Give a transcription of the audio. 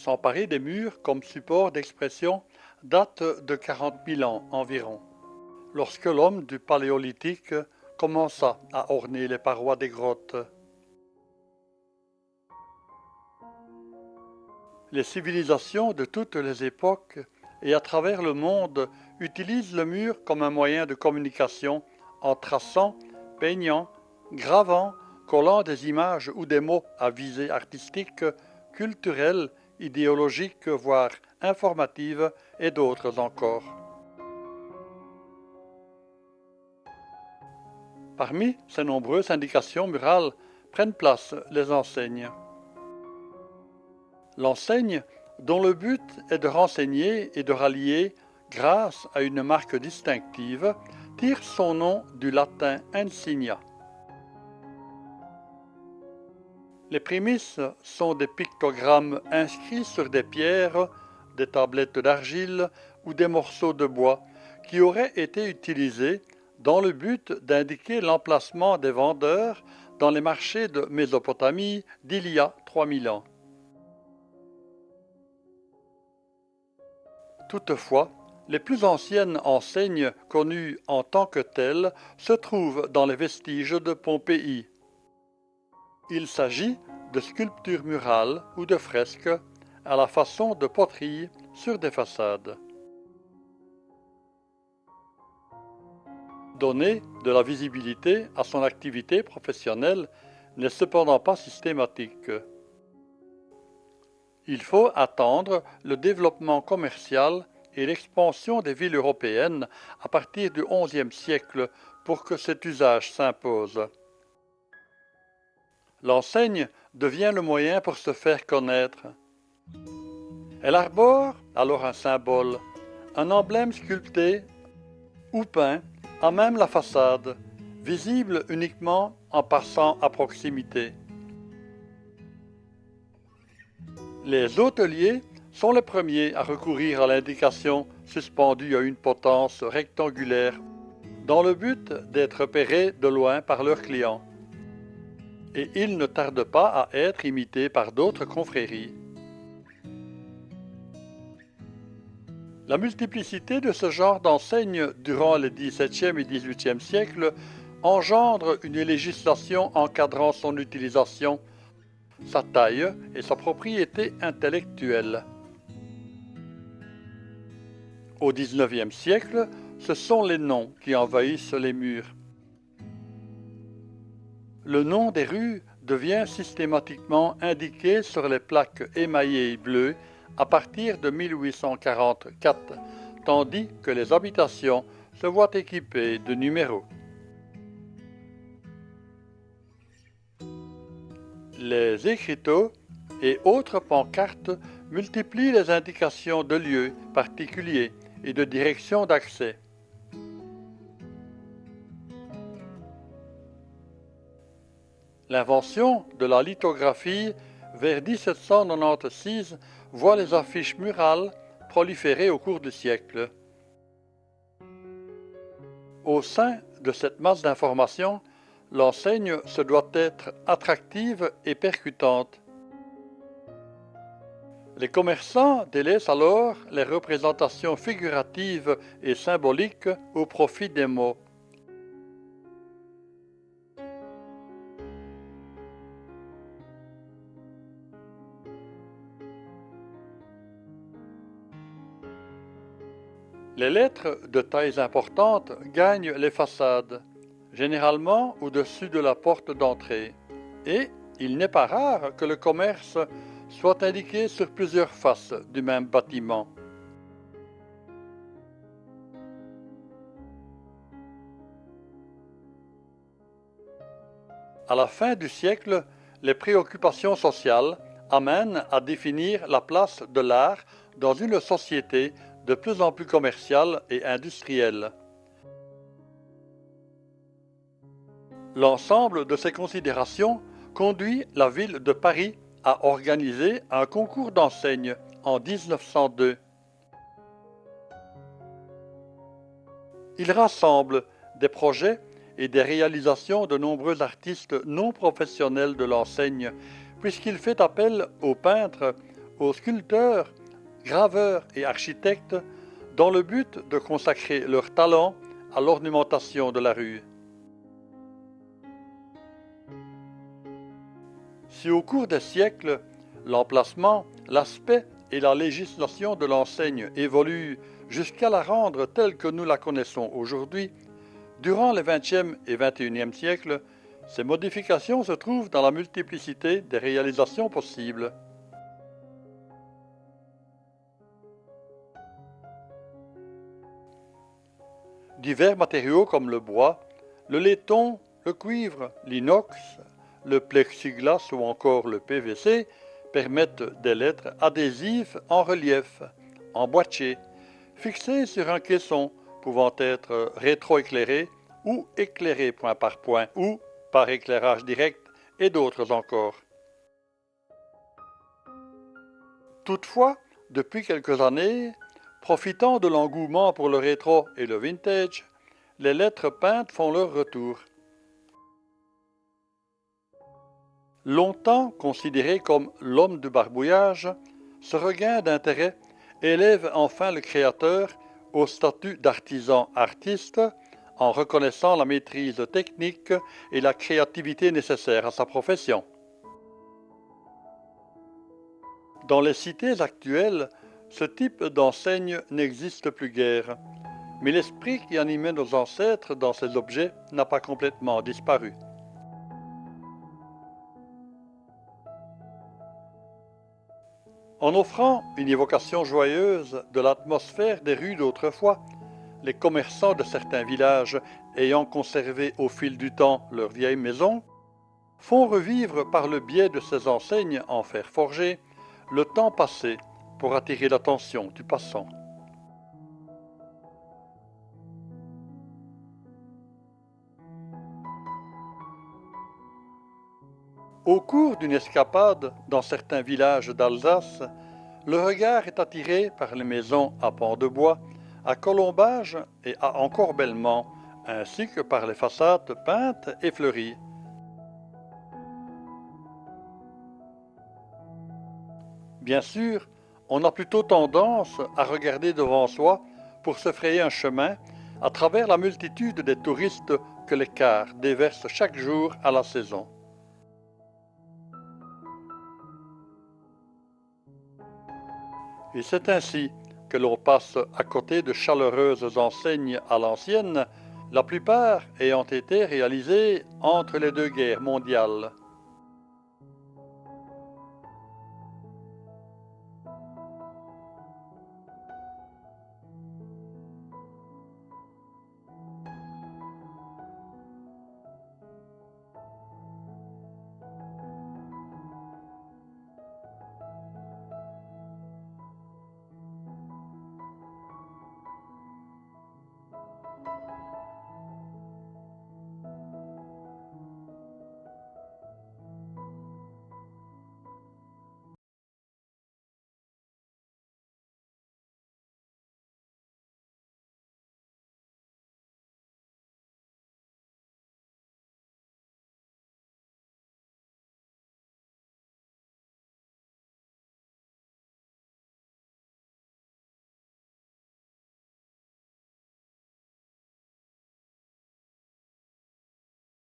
s'emparer des murs comme support d'expression date de 40 000 ans environ, lorsque l'homme du Paléolithique commença à orner les parois des grottes. Les civilisations de toutes les époques et à travers le monde utilisent le mur comme un moyen de communication en traçant, peignant, gravant, collant des images ou des mots à visée artistique, culturelle, idéologique, voire informative et d'autres encore. Parmi ces nombreuses indications murales prennent place les enseignes. L'enseigne, dont le but est de renseigner et de rallier grâce à une marque distinctive, tire son nom du latin insignia. Les prémices sont des pictogrammes inscrits sur des pierres, des tablettes d'argile ou des morceaux de bois qui auraient été utilisés dans le but d'indiquer l'emplacement des vendeurs dans les marchés de Mésopotamie d'il y a 3000 ans. Toutefois, les plus anciennes enseignes connues en tant que telles se trouvent dans les vestiges de Pompéi. Il s'agit de sculptures murales ou de fresques à la façon de poteries sur des façades. Donner de la visibilité à son activité professionnelle n'est cependant pas systématique. Il faut attendre le développement commercial et l'expansion des villes européennes à partir du XIe siècle pour que cet usage s'impose. L'enseigne devient le moyen pour se faire connaître. Elle arbore alors un symbole, un emblème sculpté ou peint à même la façade, visible uniquement en passant à proximité. Les hôteliers sont les premiers à recourir à l'indication suspendue à une potence rectangulaire dans le but d'être repérés de loin par leurs clients. Et ils ne tardent pas à être imités par d'autres confréries. La multiplicité de ce genre d'enseignes durant les XVIIe et XVIIIe siècles engendre une législation encadrant son utilisation, sa taille et sa propriété intellectuelle. Au XIXe siècle, ce sont les noms qui envahissent les murs. Le nom des rues devient systématiquement indiqué sur les plaques émaillées bleues à partir de 1844, tandis que les habitations se voient équipées de numéros. Les écriteaux et autres pancartes multiplient les indications de lieux particuliers et de directions d'accès. L'invention de la lithographie vers 1796 voit les affiches murales proliférer au cours du siècle. Au sein de cette masse d'informations, l'enseigne se doit être attractive et percutante. Les commerçants délaissent alors les représentations figuratives et symboliques au profit des mots. Les lettres de tailles importantes gagnent les façades, généralement au-dessus de la porte d'entrée, et il n'est pas rare que le commerce soit indiqué sur plusieurs faces du même bâtiment. À la fin du siècle, les préoccupations sociales amènent à définir la place de l'art dans une société de plus en plus commerciale et industrielle. L'ensemble de ces considérations conduit la ville de Paris à organiser un concours d'enseignes en 1902. Il rassemble des projets et des réalisations de nombreux artistes non professionnels de l'enseigne, puisqu'il fait appel aux peintres, aux sculpteurs, graveurs et architectes dans le but de consacrer leur talent à l'ornementation de la rue. Si au cours des siècles, l'emplacement, l'aspect et la législation de l'enseigne évoluent jusqu'à la rendre telle que nous la connaissons aujourd'hui, durant les XXe et XXIe siècles, ces modifications se trouvent dans la multiplicité des réalisations possibles. Divers matériaux comme le bois, le laiton, le cuivre, l'inox, le plexiglas ou encore le PVC permettent des lettres adhésives en relief, emboîtées, fixées sur un caisson pouvant être rétroéclairées ou éclairées point par point ou par éclairage direct et d'autres encore. Toutefois, depuis quelques années, profitant de l'engouement pour le rétro et le vintage, les lettres peintes font leur retour. Longtemps considéré comme l'homme du barbouillage, ce regain d'intérêt élève enfin le créateur au statut d'artisan artiste en reconnaissant la maîtrise technique et la créativité nécessaires à sa profession. Dans les cités actuelles, ce type d'enseigne n'existe plus guère, mais l'esprit qui animait nos ancêtres dans ces objets n'a pas complètement disparu. En offrant une évocation joyeuse de l'atmosphère des rues d'autrefois, les commerçants de certains villages ayant conservé au fil du temps leurs vieilles maisons, font revivre par le biais de ces enseignes en fer forgé le temps passé pour attirer l'attention du passant. Au cours d'une escapade dans certains villages d'Alsace, le regard est attiré par les maisons à pans de bois, à colombage et à encorbellement, ainsi que par les façades peintes et fleuries. Bien sûr, on a plutôt tendance à regarder devant soi pour se frayer un chemin à travers la multitude des touristes que les cars déversent chaque jour à la saison. Et c'est ainsi que l'on passe à côté de chaleureuses enseignes à l'ancienne, la plupart ayant été réalisées entre les deux guerres mondiales.